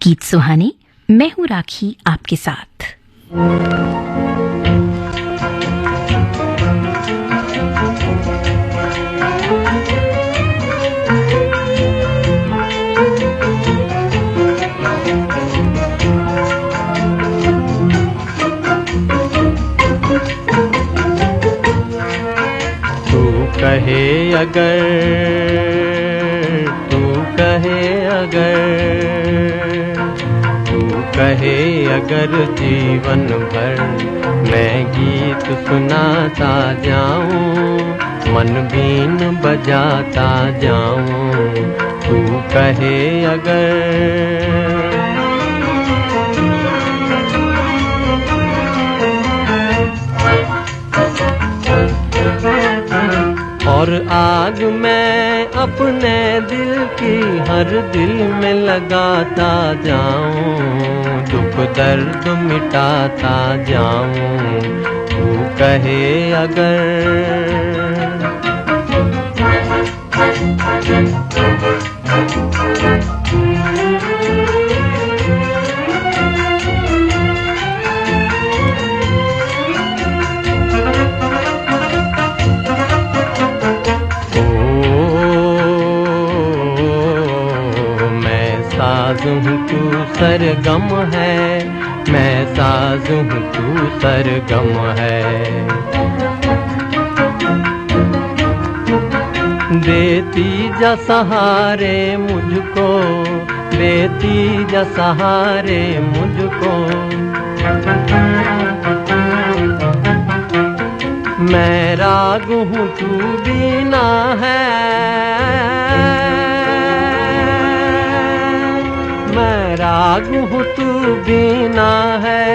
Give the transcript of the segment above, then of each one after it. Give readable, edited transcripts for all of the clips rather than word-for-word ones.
गीत सुहाने। मैं हूं राखी आपके साथ। कहे अगर तू कहे अगर जीवन भर मैं गीत सुनाता जाऊं, मन बीन बजाता जाऊं। तू कहे अगर और आग मैं अपने दिल की हर दिल में लगाता जाऊं, दुख दर्द मिटाता जाऊं। तू कहे अगर हूँ तू सरगम है, मैं साज हूँ तू सरगम है। देती जा सहारे मुझको, देती जा सहारे मुझको। मैं राग हूँ तू बीना है, मैं राग हूँ तू बीना है।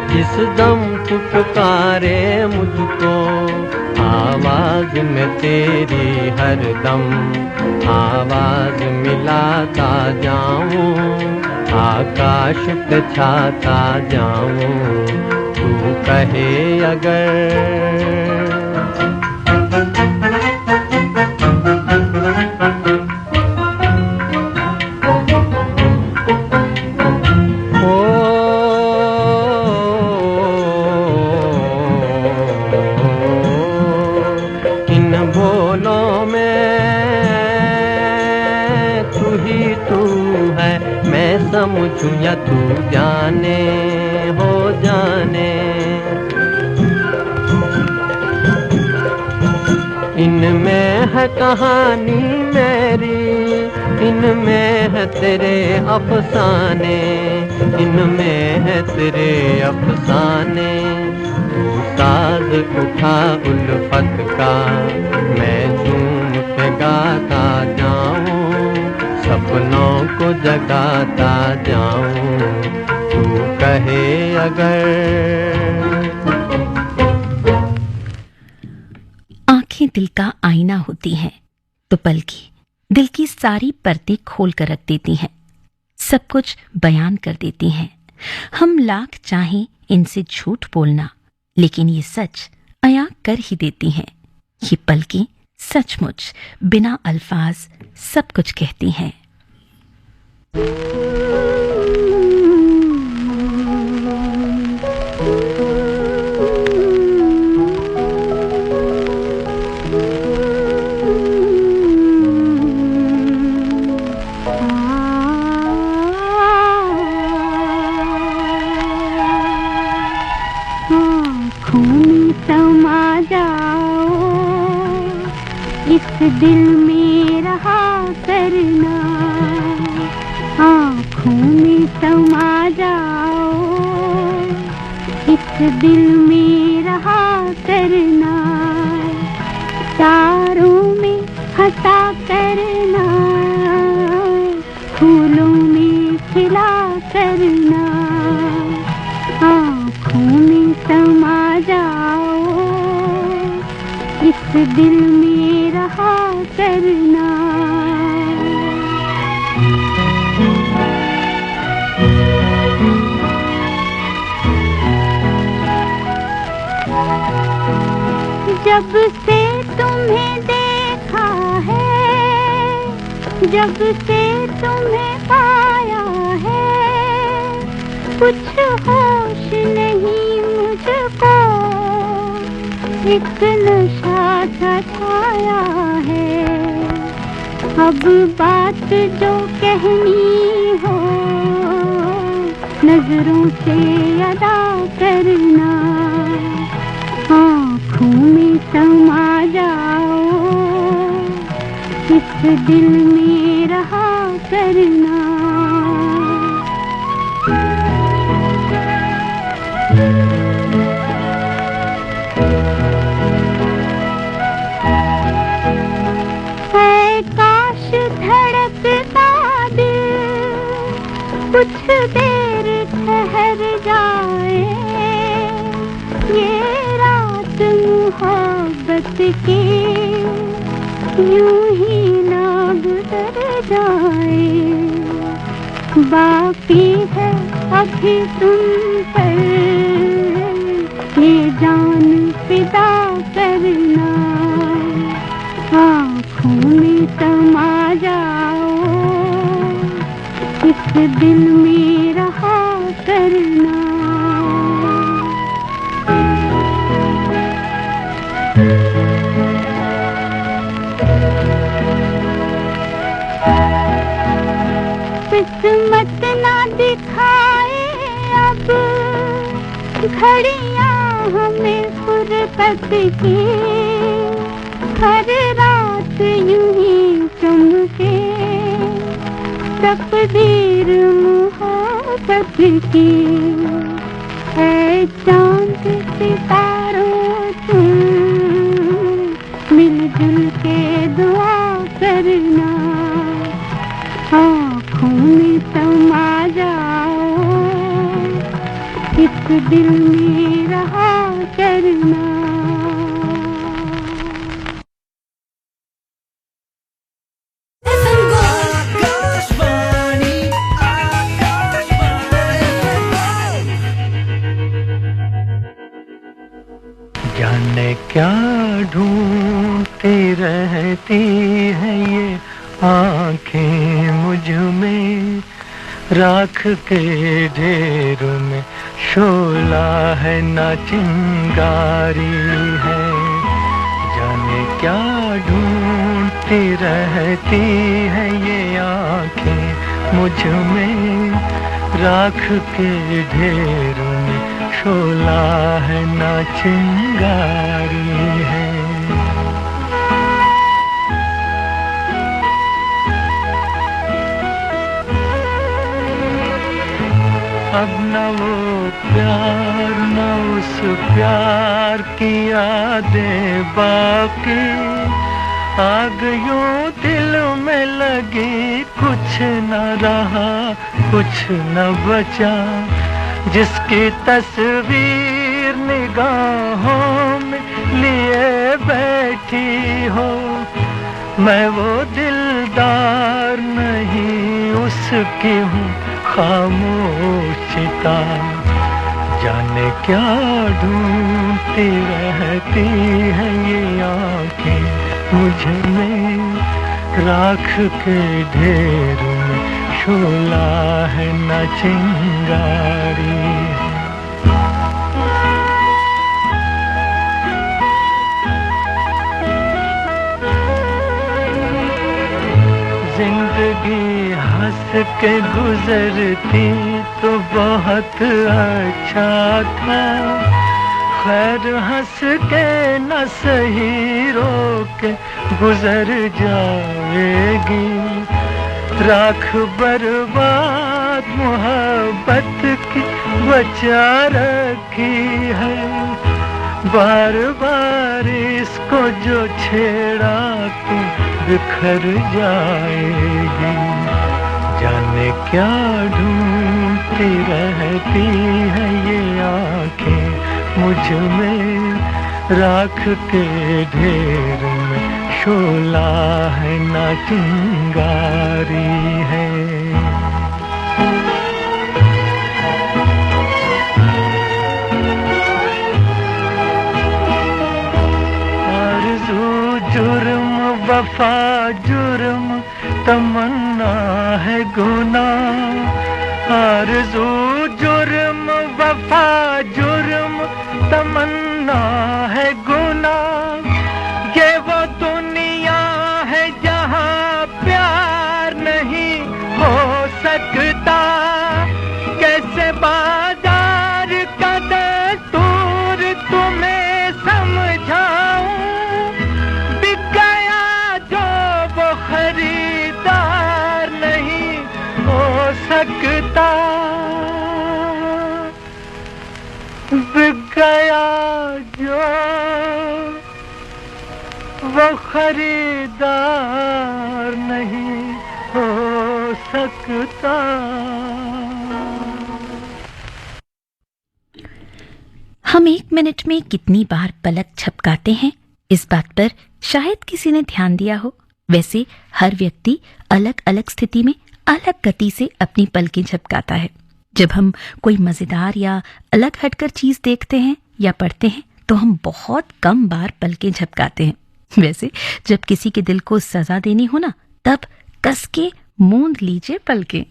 जिस दम तू पुकारे मुझको, आवाज में तेरी हर दम आवाज मिलाता जाऊं, आकाश पे छाता जाऊं। तू कहे अगर समझूं या तू जाने हो जाने। इनमें है कहानी मेरी, इनमें है तेरे अफसाने, इनमें है तेरे अफसाने। तू साज उठा उल्फत का, मैं झूम के गाता जाऊं, सपनों को जगाता जाऊं। तू कहे अगर आंखें दिल का आईना होती हैं, तो पलकें दिल की सारी परतें खोल कर रख देती हैं, सब कुछ बयान कर देती हैं। हम लाख चाहें इनसे झूठ बोलना, लेकिन ये सच अयां कर ही देती हैं। ये पलकें सचमुच बिना अल्फाज सब कुछ कहती हैं। दिल में रहा करना, आँखों में समा जाओ, इस दिल में रहा करना। तारों में हंसा करना, फूलों में खिला करना, आँखों में समा जाओ, इस दिल में रहा करना। जब से तुम्हें देखा है, जब से तुम्हें पाया है, कुछ होश नहीं मुझको, एक नशा सा छाया है। अब बात जो कहनी हो, नजरों से अदा करना, आँखों में समा जाओ, इस दिल में रहा करना। है काश धड़कता दिल कुछ देर ठहर जाए, ये रात मोहब्बत की यूं ही ना गुजर जाए। बाकी है अभी तुम पर ये जान फिदा करना, आँखों में समा जाओ, इस दिल में रहा करना। किस्मत ना दिखाए अब घड़ियां हमें फुर्सत की, हर रात यूं ही चमके तकदीर मोहब्बत की। है चांद सितारों तुम मिलजुल के दुआ करना, आँखों में समा जाओ, इस दिल में रहा करना। जाने क्या ढूंढती रहती है ये आँखें मुझ में, राख के ढेरों में शोला है ना चिंगारी है। जाने क्या ढूंढती रहती है ये आँखें मुझ में, राख के ढेरों में शोला है ना चिंगारी है। अब न वो प्यार न उस प्यार की यादें बाकी, आग यूं दिल में लगी, कुछ न रहा कुछ न बचा, जिसकी तस्वीर निगाहों में लिए बैठी हो। मैं वो दिलदार नहीं उसकी हूँ खामोशिता, जाने क्या ढूंढती रहती है ये आँखें मुझ में, राख के ढेरों में शोला है न चिंगारी। जिंदगी हंस के गुजरती तो बहुत अच्छा था, खैर हंस के न सही रो के गुजर जाएगी। राख बर्बाद मोहब्बत की बचा रखी है, बार बार इसको जो छेड़ा तो बिखर जाएगी। जाने क्या ढूंढती रहती है ये आँखें मुझ में, राख के ढेर में शोला है ना चिंगारी है। आरज़ू जुर्म वफा जुर्म तमन्ना है गुनाह, आरज़ू जुर्म वफा जुर्म तमन्ना है गुनाह, ये वो दुनिया है जहां प्यार नहीं हो सकता। कैसे बाजार का दस्तूर तुम्हें समझाऊं, बिक गया जो वो खरीदार नहीं हो सकता। बिक गया जो वो खरीदार नहीं हो सकता। हम 1 मिनट में कितनी बार पलक झपकाते हैं, इस बात पर शायद किसी ने ध्यान दिया हो। वैसे हर व्यक्ति अलग अलग स्थिति में अलग गति से अपनी पलकें झपकाता है। जब हम कोई मजेदार या अलग हटकर चीज देखते हैं या पढ़ते हैं तो हम बहुत कम बार पलकें झपकाते हैं। वैसे जब किसी के दिल को सजा देनी हो ना, तब कस के मूंद लीजिए पलकें।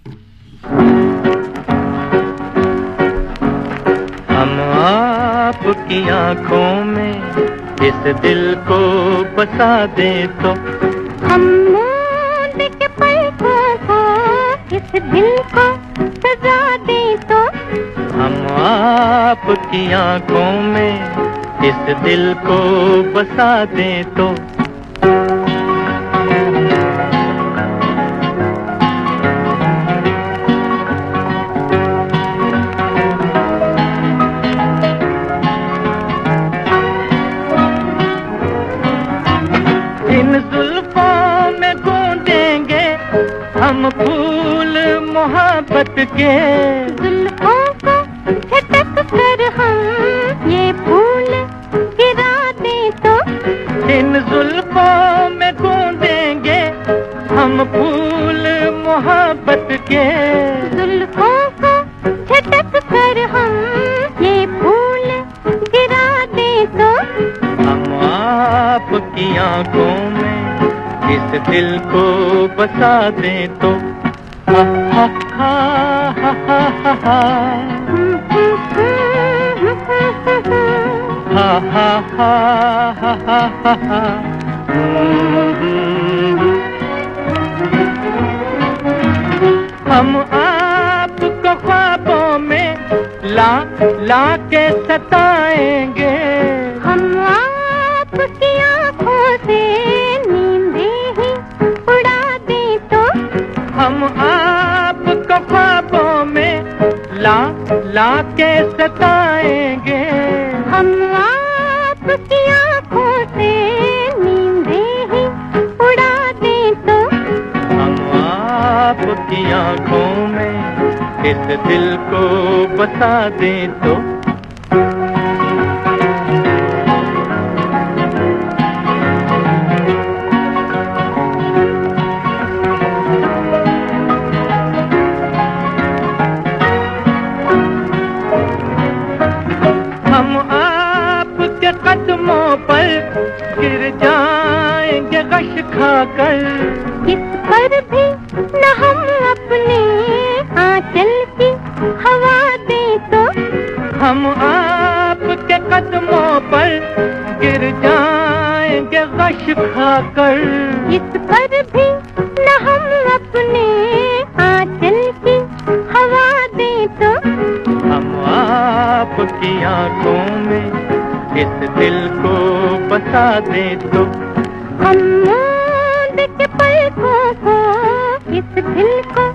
हम आपकी आंखों में इस दिल को बसा दे तो, हम मूंद के पलकों को इस दिल को सजा दे तो, हम आपकी आंखों में इस दिल को बसा दे तो। इन जुल्फों में गूंजेंगे हम फूल मोहब्बत के, जुल्फों को झटक कर हम ये फूल गिरा दे तो, इन जुल्फों में गूंजेंगे हम फूल मोहब्बत के, जुल्फों को झटक कर हम ये फूल गिरा दे तो, हम आपकी आंखों में इस दिल को बसा दे तो। हा हा हा हा हा हा हा हा हा हा हा हा। हम आपको ख्वाबों में ला के सताएंगे, हम आपकी आँखों से नींदें ही उड़ा दें तो, हम आपको ख्वाबों में ला के सताएंगे, हम आपकी आँखों से नींदें ही उड़ा दें तो, हम आपकी आंखों में इस दिल को बसा दें तो। हम आपके कदमों पर गिर जाएंगे गश खाकर, इस पर भी न हम अपने आंचल की हवा दें तो, हम आपके कदमों पर गिर जाएंगे गश खाकर, इस पर भी न हम अपने आंचल की हवा दें तो, हम आपकी आंखों में इस दिल को बसा दे तो। हम मूंद के पलकों को इस दिल को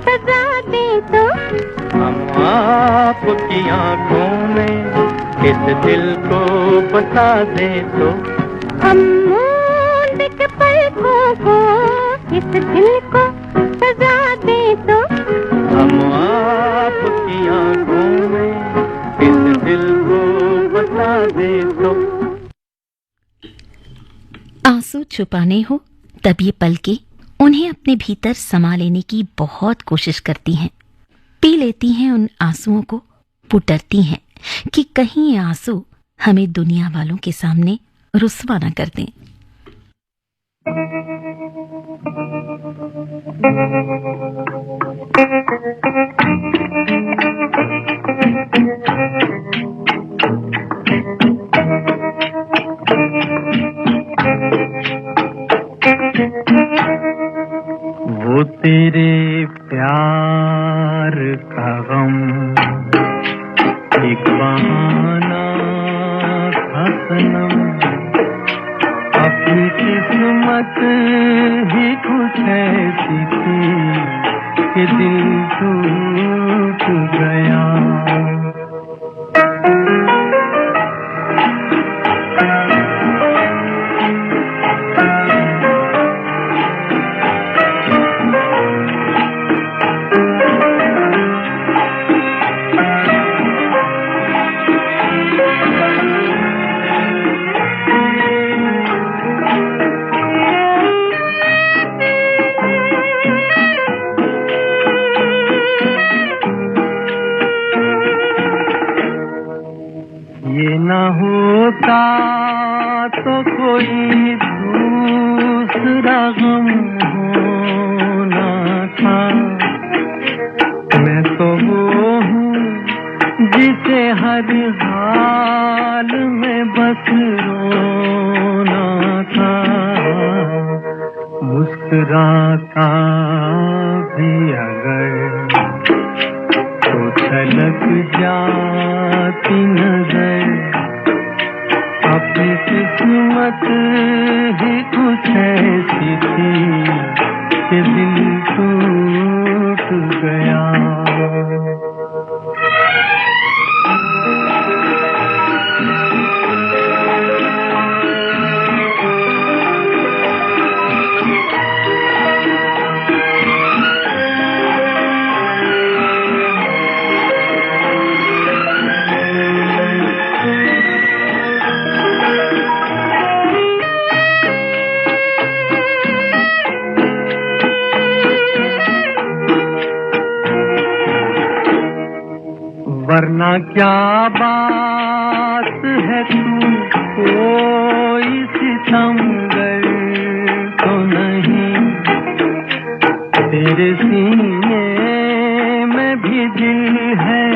सजा दें तो, हम आपकी आंखों में इस दिल को बसा दे तो। हम मूंद के पलकों को इस दिल को सजा दें तो, हम आपकी आंखों में इस दिल को बसा दे तो। आंसू छुपाने हो तब ये पलकें उन्हें अपने भीतर समा लेने की बहुत कोशिश करती हैं, पी लेती हैं उन आंसुओं को, पुटरती हैं कि कहीं ये आंसू हमें दुनिया वालों के सामने रुस्वा न कर दें। गम एक बहाना था सनम, अपनी किस्मत ही कुछ ऐसी थी कि दिल टूट गया। न होता तो कोई दूसरा गम होना था, मैं तो वो हूँ जिसे हर हाल में बस रोना था। मुस्कुराता भी अगर तो छलक जाती नजर, अपनी किस्मत ही कुछ ऐसी थी कि दिल टूट गया। वरना क्या बात है तू कोई सितमगर तो नहीं, तेरे सीने में भी दिल है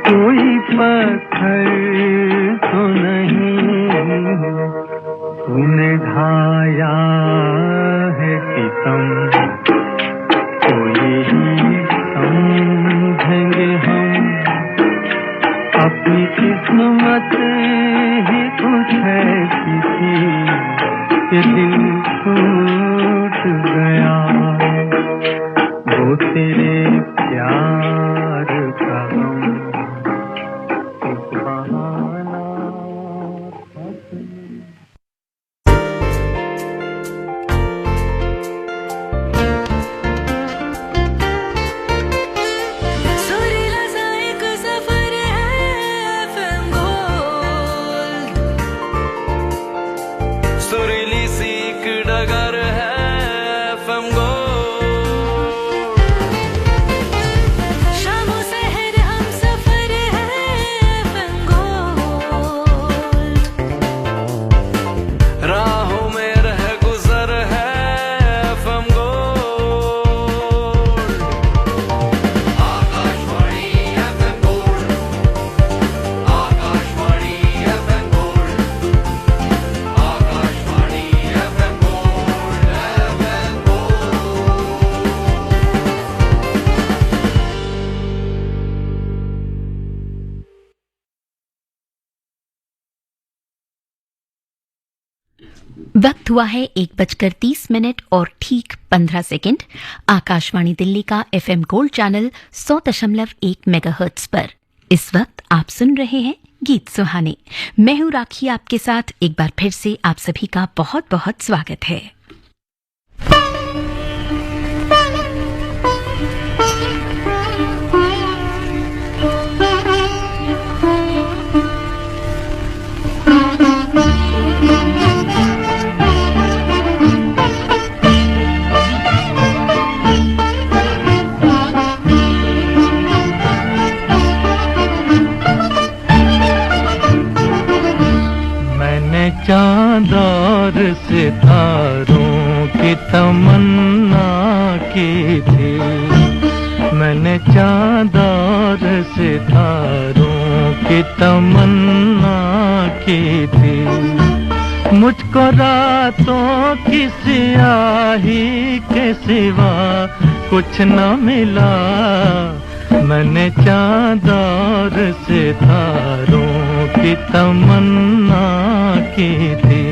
कोई पत्थर तो नहीं। तूने ढाया है सितम तो यही समझेंगे हम, अपनी किस्मत ही कुछ ऐसी थी कि दिल टूट गया। वो तेरे प्यार का गम एक बहाना था। सुरीली सी एक डगर है FM गोल्ड, शामों सहर हम सफर है FM गोल्ड, राहों में रह गुजर है FM gold. Akashvani FM gold, Akashvani FM gold, Akashvani FM gold, FM gold. वक्त हुआ है 1:30 और ठीक 15 सेकंड। आकाशवाणी दिल्ली का FM गोल्ड चैनल 100.1 मेगाहर्ट्ज पर इस वक्त आप सुन रहे हैं गीत सुहाने। मैं हूं राखी, आपके साथ एक बार फिर से आप सभी का बहुत बहुत स्वागत है। मैंने चांद और सितारों की तमन्ना की थी, मैंने चांद और सितारों की तमन्ना की थी। मुझको रातों की स्याही के सिवा कुछ न मिला, मैंने मैंने चाँद और सितारों की तमन्ना की थी।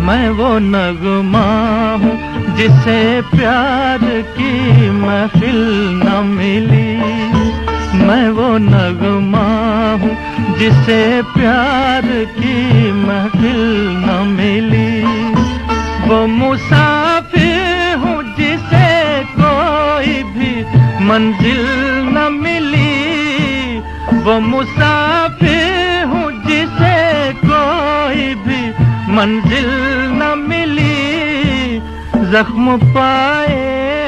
मैं वो नगमा हूँ जिसे प्यार की महफिल न मिली। मैं वो नगमा हूँ जिसे प्यार की महफिल न मिली। वो मुसाफिर हूँ जिसे कोई भी मंजिल न मिली। वो मुसाफिर हूँ जिसे कोई भी मंजिल न मिली। जख्म पाए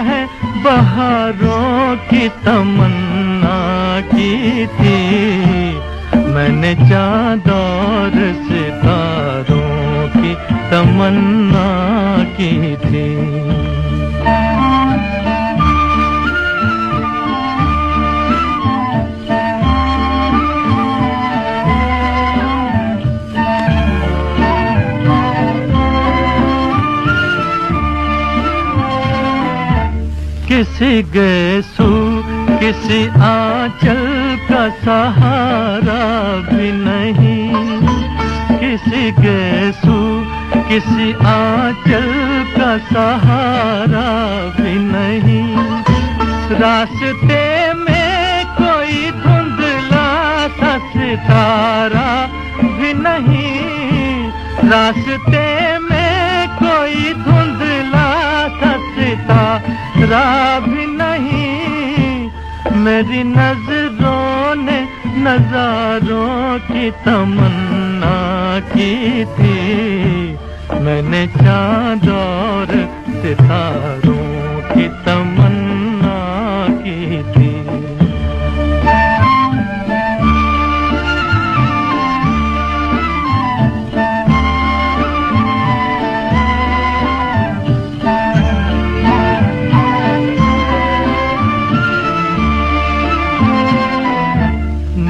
हैं बहारों की तमन्ना की थी। मैंने चाँद और सितारों की तमन्ना की थी। किसी गेसू किसी आंचल का सहारा भी नहीं। किसी गेसू किसी आंचल का सहारा भी नहीं। रास्ते में कोई धुंधला सा सितारा भी नहीं। रास्ते में कोई धुंधला सा सितारा भी नहीं। मेरी नजरों ने नजारों की तमन्ना की थी। मैंने चाँद और सितारों की तमन्ना की थी।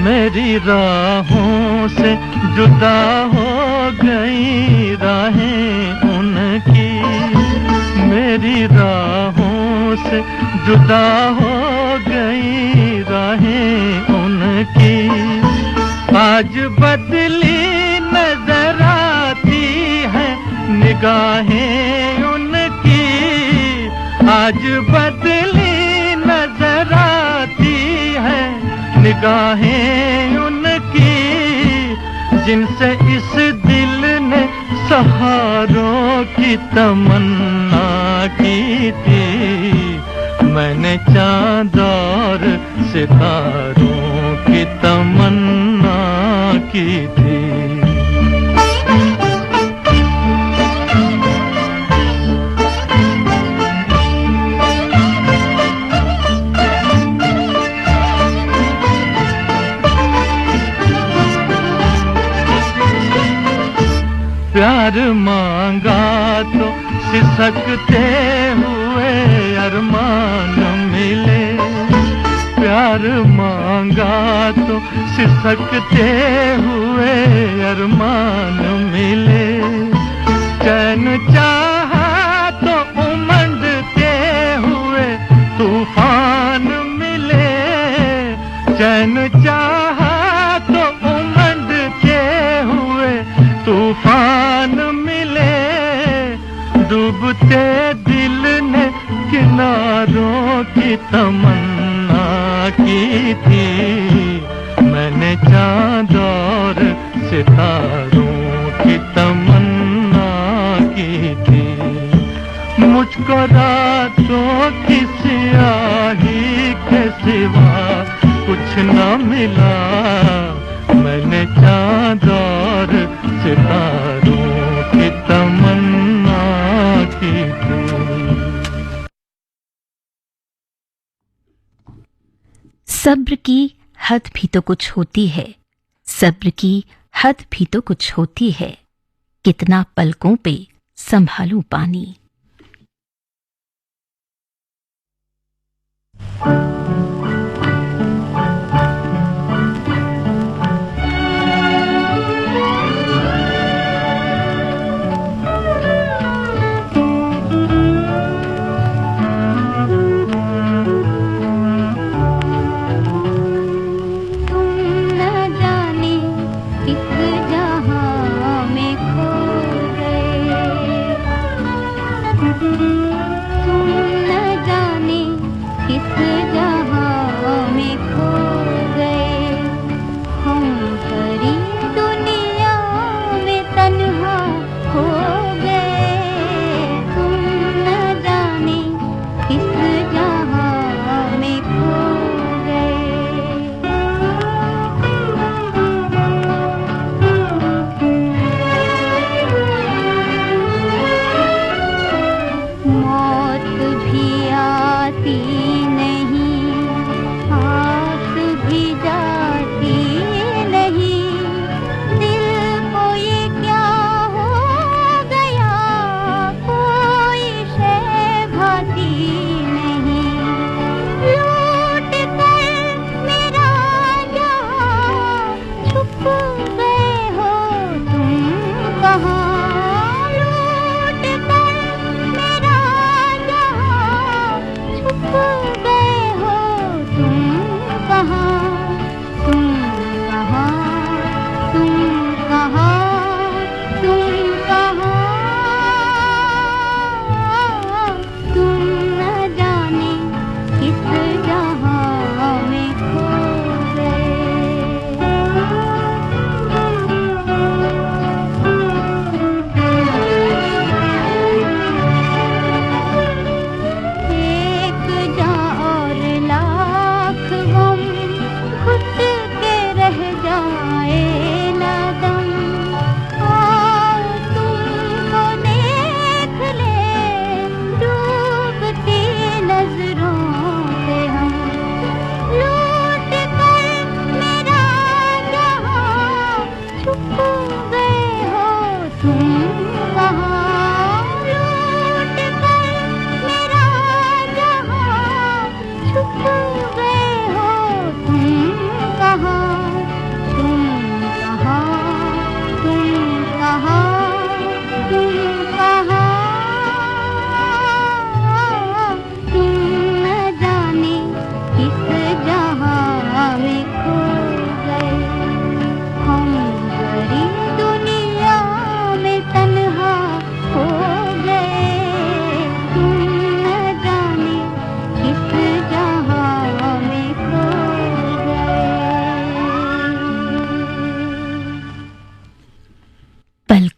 मेरी राहों से जुदा हो गई राहें उनकी। मेरी राहों से जुदा हो गई राहें उनकी। आज बदली नजर आती है निगाहें उनकी। आज बदली नजर आती है निगाहें उनकी। जिनसे इस दिल ने सहारों की तमन्ना की थी। मैंने चाँद और सितारों की तमन्ना की थी। प्यार मांगा तो सिसकते हुए अरमान मिले। प्यार मांगा तो सिसकते हुए अरमान मिले। चैन चाहा तो उमंडते हुए तूफान मिले। चैन चाहा तो उमंडते हुए तूफान मिले। डूबते दिल ने किनारों की तमन्ना की थी। मैंने चाँद और सितारों की तमन्ना की थी। मुझको रातों की स्याही के सिवा कुछ न मिला। मैंने चाँद और सितारों की तमन्ना की थी। सब्र की हद भी तो कुछ होती है। सब्र की हद भी तो कुछ होती है। कितना पलकों पे संभालूं पानी।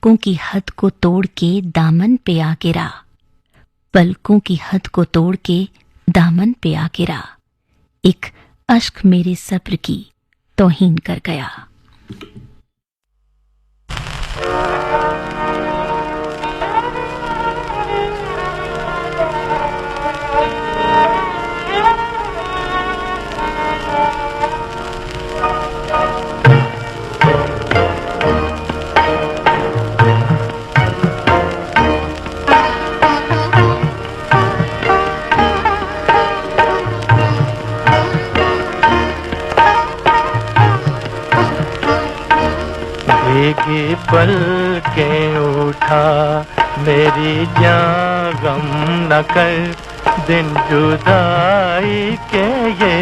पलकों की हद को तोड़ के दामन पे आ गिरा, पलकों की हद को तोड़ के दामन पे आ गिरा, एक अश्क मेरे सब्र की तौहीन कर गया। भीगी पलकें उठा मेरी जान गम न कर, दिन जुदाई के ये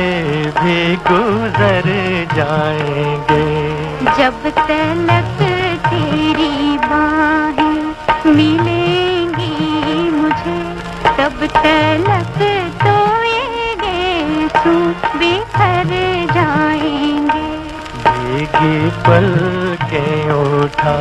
भी गुजर जाएंगे। जब तलक तेरी बाहें मिलेंगी मुझे, तब तलक तो ये गेसू बिखर जाएंगे। भीगी पलकें उठा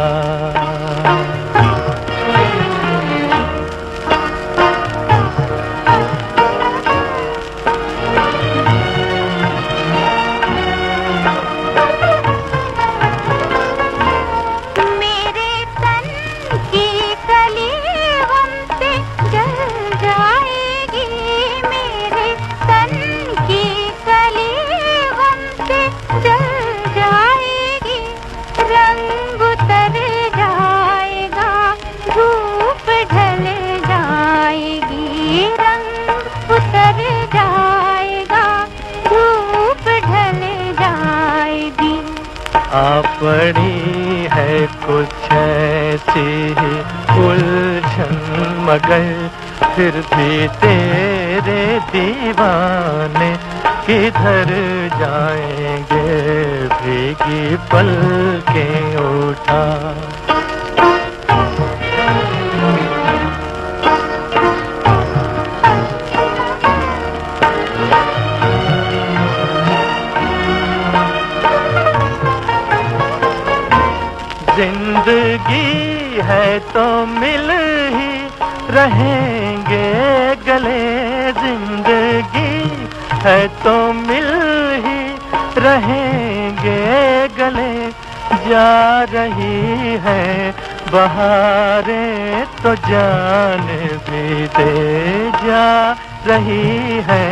पड़ी है कुछ ऐसी ही उलझन, मगर फिर भी तेरे दीवाने किधर जाएंगे। भीगी पलकें उठा जिंदगी है तो मिल ही रहेंगे गले, जिंदगी है तो मिल ही रहेंगे गले। जा रही है बहारें तो जान भी दे, जा रही है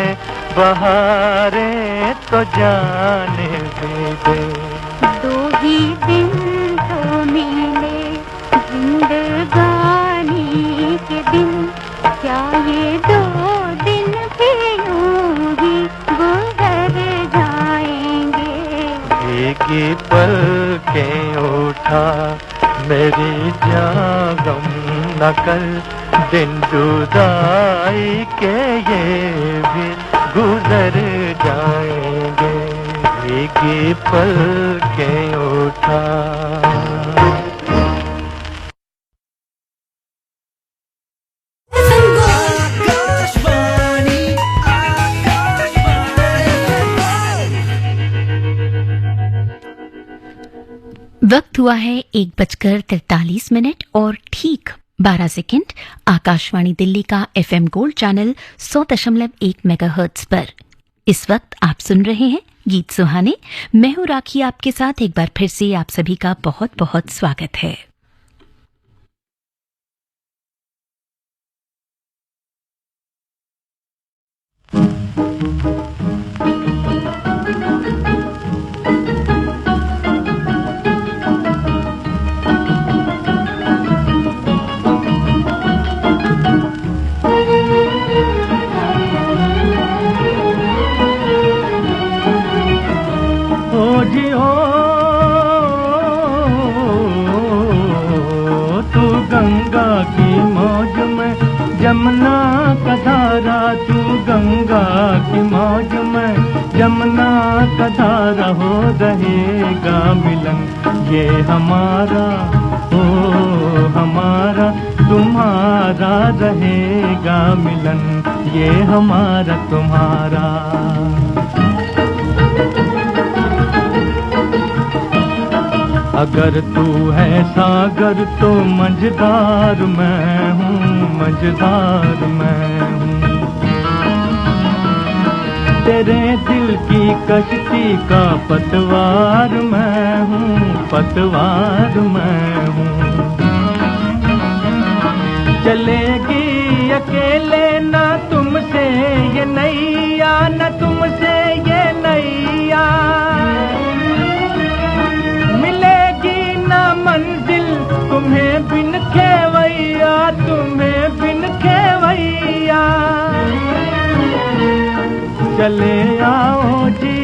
बहारें तो जान भी दे। दो ही दिन तो मिले जिंदगानी के दिन, क्या ये दो दिन भी यूं ही गुजर जाएंगे। भीगी पलकें उठा मेरी जान गम न कर, दिन जुदाई के ये भी गुजर जाएंगे। भीगी पलकें उठा वक्त हुआ है 1:43 और ठीक 12 सेकंड। आकाशवाणी दिल्ली का FM गोल्ड चैनल 100.1 मेगाहर्ट्ज पर इस वक्त आप सुन रहे हैं गीत सुहाने। मैं हूं राखी, आपके साथ एक बार फिर से आप सभी का बहुत बहुत स्वागत है। यमुना का धारा, तू गंगा की मौज में यमुना का धारा, हो रहेगा मिलन ये हमारा, ओ हमारा तुम्हारा रहेगा मिलन ये हमारा तुम्हारा। अगर तू है सागर तो मझधार मैं हूँ, मझधार मैं हूँ। तेरे दिल की कश्ती का पतवार मैं हूँ, पतवार मैं हूँ। चलेगी अकेले ना तुमसे ये नैया, न तुमसे ये नैया। मिलेगी ना मंजिल तुम्हें बिन खेवैया, तुम्हें बिन खेवैया। चले आओ जी,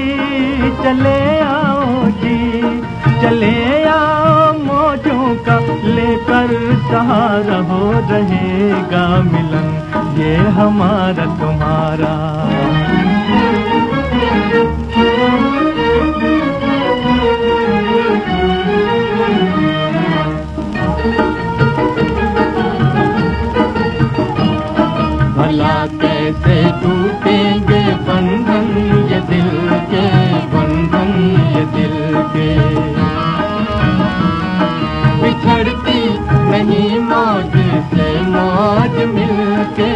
चले आओ जी, चले आओ मौजों का लेकर सहारा, हो रहेगा मिलन ये हमारा तुम्हारा। भला कैसे टूटेंगे बंधन ये दिल के, बंधन ये दिल के। बिछड़ती नहीं मौज से मौज मिलके,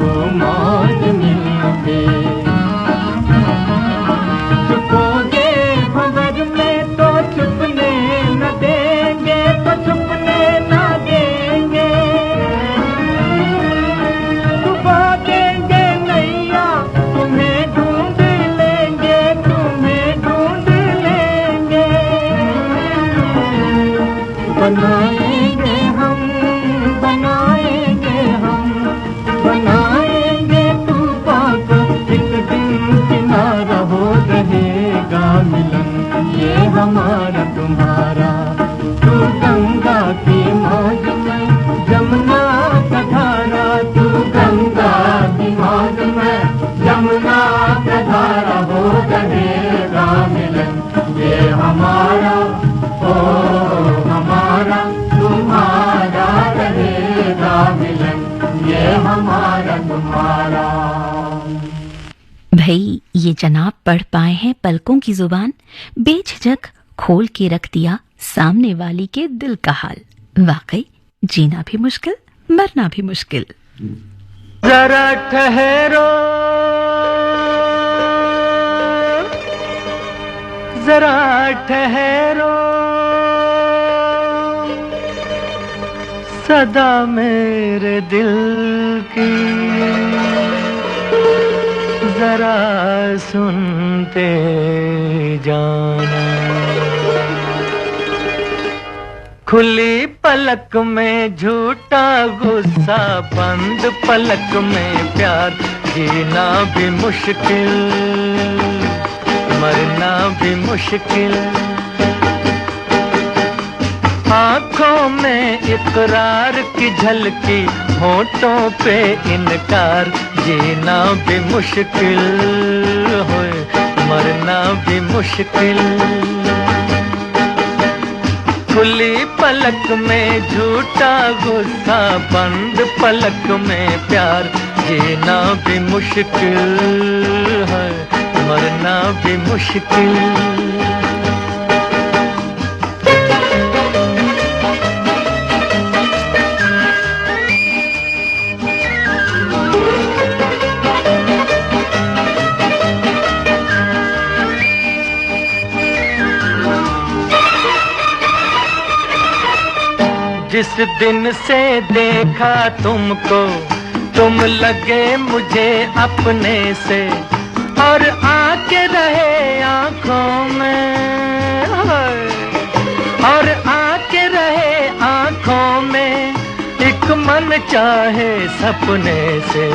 वो मौज मिलके। छुपोगे भंवर में तो छुपने न देंगे, तो छुपने न देंगे। छुपा देंगे नैया तुम्हें ढूंढ लेंगे, तुम्हें ढूंढ लेंगे। बनाएंगे हम, बनाएंगे हम, बनाएंगे तूफान को एक दिन किनारा, हो रहेगा मिलन ये हमारा तुम्हारा। तू गंगा की मौज में जमुना का धारा, तू गंगा की मौज में जमुना का धारा, हो रहेगा मिलन ये हमारा, ओ हमारा तुम्हारा रहेगा मिलन ये हमारा तुम्हारा। भाई ये जनाब पढ़ पाए हैं पलकों की जुबान, बेझिझक खोल के रख दिया सामने वाली के दिल का हाल। वाकई जीना भी मुश्किल, मरना भी मुश्किल। जरा ठहरो, जरा ठहरो, सदा मेरे दिल की जरा सुनते जाना। खुली पलक में झूठा गुस्सा, बंद पलक में प्यार। जीना भी मुश्किल, मरना भी मुश्किल। आँखों में इकरार की झलकी, होठों पे इनकार। जीना भी मुश्किल होए, मरना भी मुश्किल। खुली पलक में झूठा गुस्सा, बंद पलक में प्यार। जीना भी मुश्किल है, मरना भी मुश्किल। जिस दिन से देखा तुमको, तुम लगे मुझे अपने से। और आके रहे आँखों में, और आके रहे आँखों में। एक मन चाहे सपने से।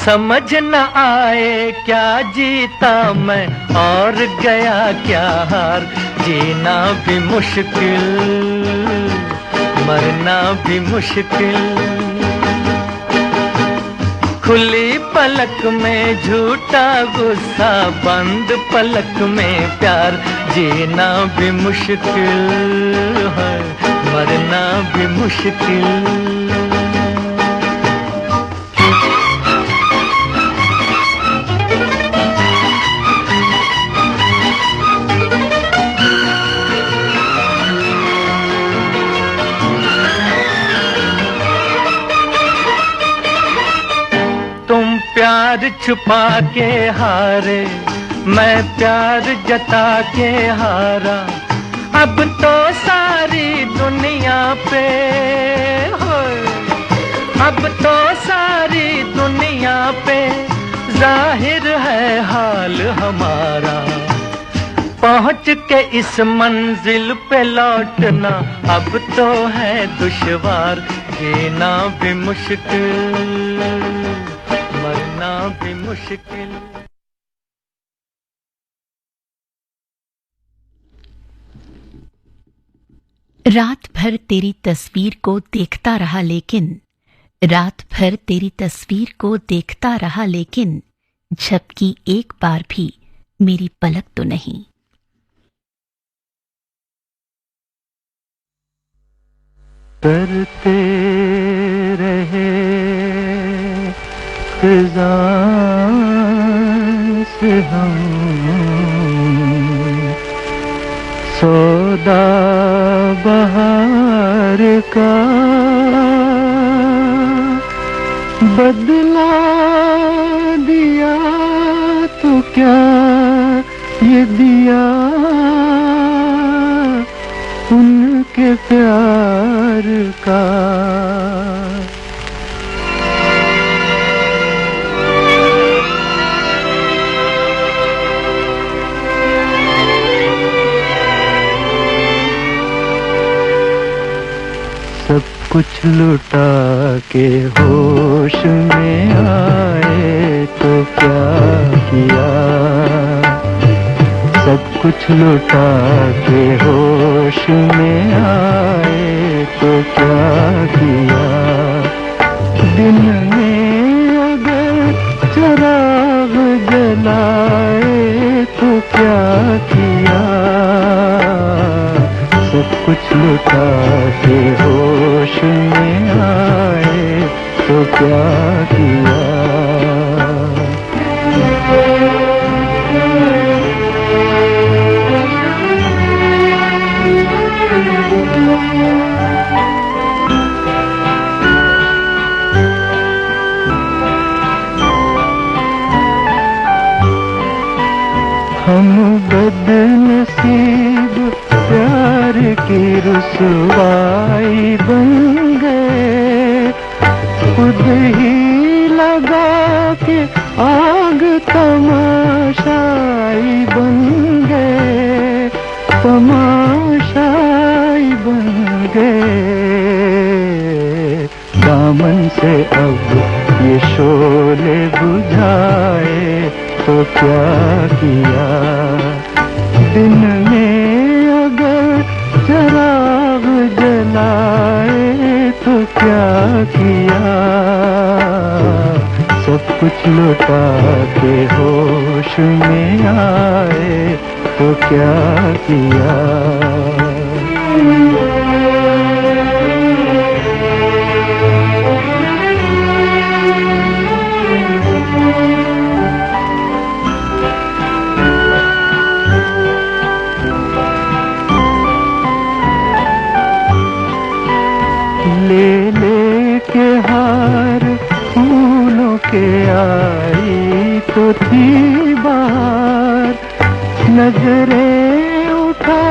समझ न आए क्या जीता मैं, और गया क्या हार। जीना भी मुश्किल, मरना भी मुश्किल। खुली पलक में झूठा गुस्सा, बंद पलक में प्यार। जीना भी मुश्किल है, मरना भी मुश्किल। प्यार छुपा के हारे, मैं प्यार जता के हारा। अब तो सारी दुनिया पे होए, अब तो सारी दुनिया पे जाहिर है हाल हमारा। पहुंच के इस मंजिल पे लौटना अब तो है दुश्वार। जीना भी मुश्किल, मरना भी मुश्किल। रात भर तेरी तस्वीर को देखता रहा लेकिन, रात भर तेरी तस्वीर को देखता रहा लेकिन, झपकी एक बार भी मेरी पलक तो नहीं। करते रहे ख़िज़ां से हम सौदा बहार का, बदला दिया तो क्या ये दिया उनके प्यार का। सब कुछ लुटा के होश में आए तो क्या किया, सब कुछ लुटा के होश में आए तो क्या किया। दिन में अगर चिराग जलाए तो क्या किया, सब कुछ लुटा के होश में आए तो क्या किया। हम बदनसीब प्यार की रुसवाई बन गए, खुद ही लगा के आग तमाशाई बन गए, तमाशाई बन गए। दामन से अब ये शोले बुझाए तो क्या किया। दिन में अगर चिराग जलाए तो क्या किया, सब कुछ लुटा के होश में आए तो क्या किया। ले ले के हार फूलों के आई तो थी बाहर, नजरें उठा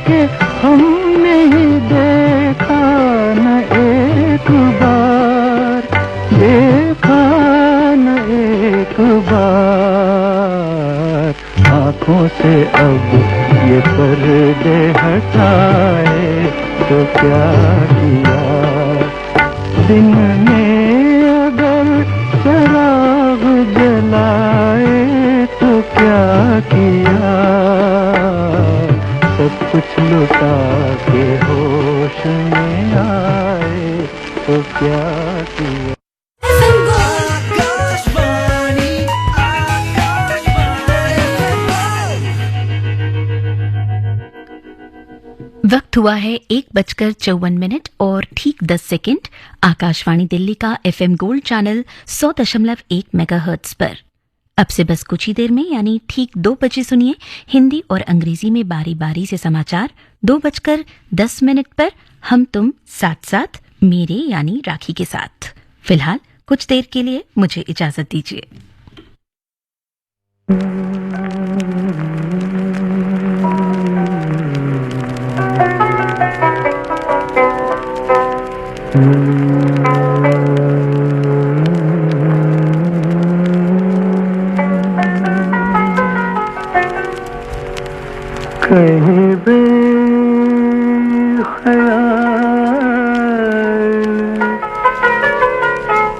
के हमने ही देखा न एक बार, देखा न एक बार। आँखों से अब ये पर्दे हटाए तो क्या किया। दिन में अगर चिराग जलाए तो क्या किया, सब कुछ लुटा के होश में आए तो क्या किया। वक्त हुआ है 1:54 और ठीक 10 सेकंड। आकाशवाणी दिल्ली का FM गोल्ड चैनल 100.1 मेगाहर्ट्ज पर। अब से बस कुछ ही देर में यानी ठीक 2 बजे सुनिए हिंदी और अंग्रेजी में बारी बारी से समाचार। 2:10 पर हम तुम साथ साथ मेरे यानी राखी के साथ। फिलहाल कुछ देर के लिए मुझे इजाजत दीजिए। कहीं बेख्याल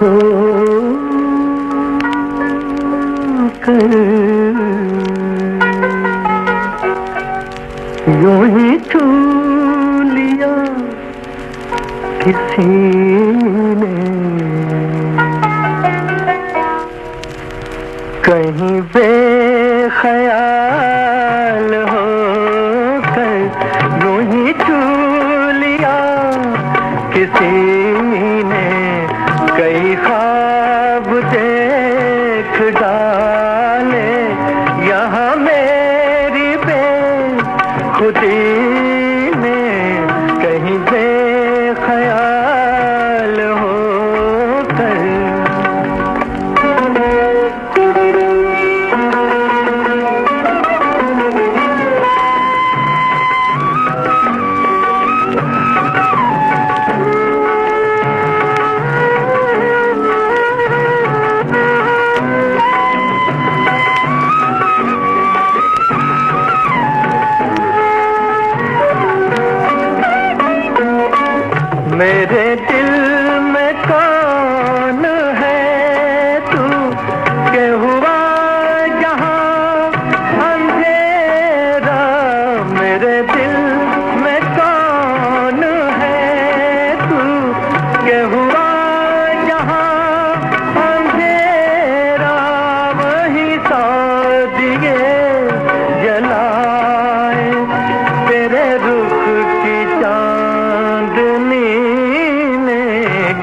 हो कर यूं ही छू लिया किसी ने, कहीं बेख्याल हो कर यूं ही छू लिया किसी ने, कई ख्वाब देख डाले यहाँ मेरी बेखुदी ने, कहीं बेख्याल हो कर। मेरे दिल में कौन है तू के हुआ जहां अंधेरा, मेरे दिल में कौन है तू के हुआ जहां अंधेरा, वही सौ दिए जलाए तेरे रुख की चांदनी,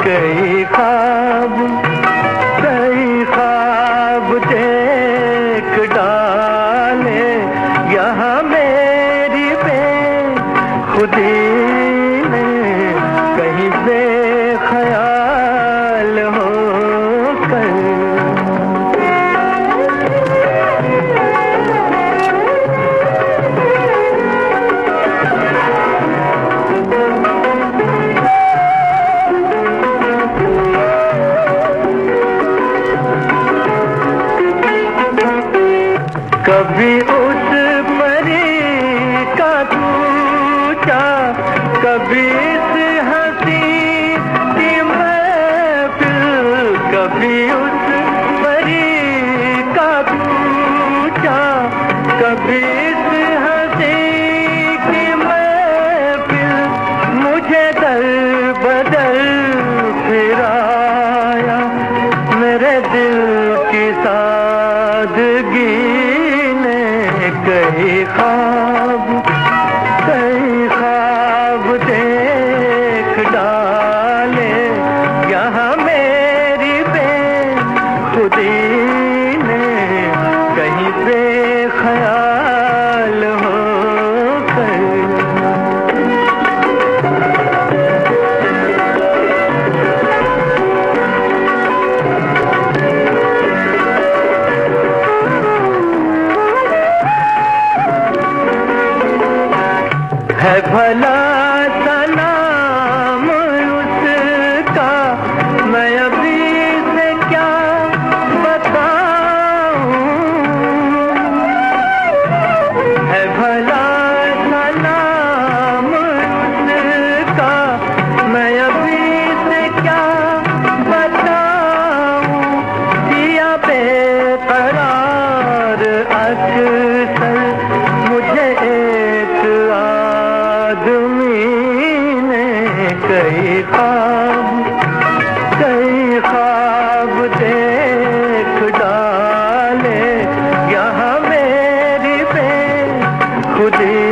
कई ख्वाब देख डाले यहाँ मेरी बेखुदी ने, कहीं बेख्याल हो कर। कभी उस परी का पूछा, कभी इस हंसी की महफिल, कभी उस परी का पूछा, कभी इस हंसी की महफिल, मुझे दर बदर फिराया मेरे दिल की सादगी, कई ख्वाब देख डाले यहाँ मेरी बेखुदी ने, कहीं बेख्याल हो कर। है भला सलाम उसका मैं अभी से क्या बताऊं, है भला सलाम उसका मैं अभी से क्या बताऊं, दिया बेकरार अक्सर मुझे एक आदमी ने, कई ख्वाब देख डाले यहाँ मेरी बेखुदी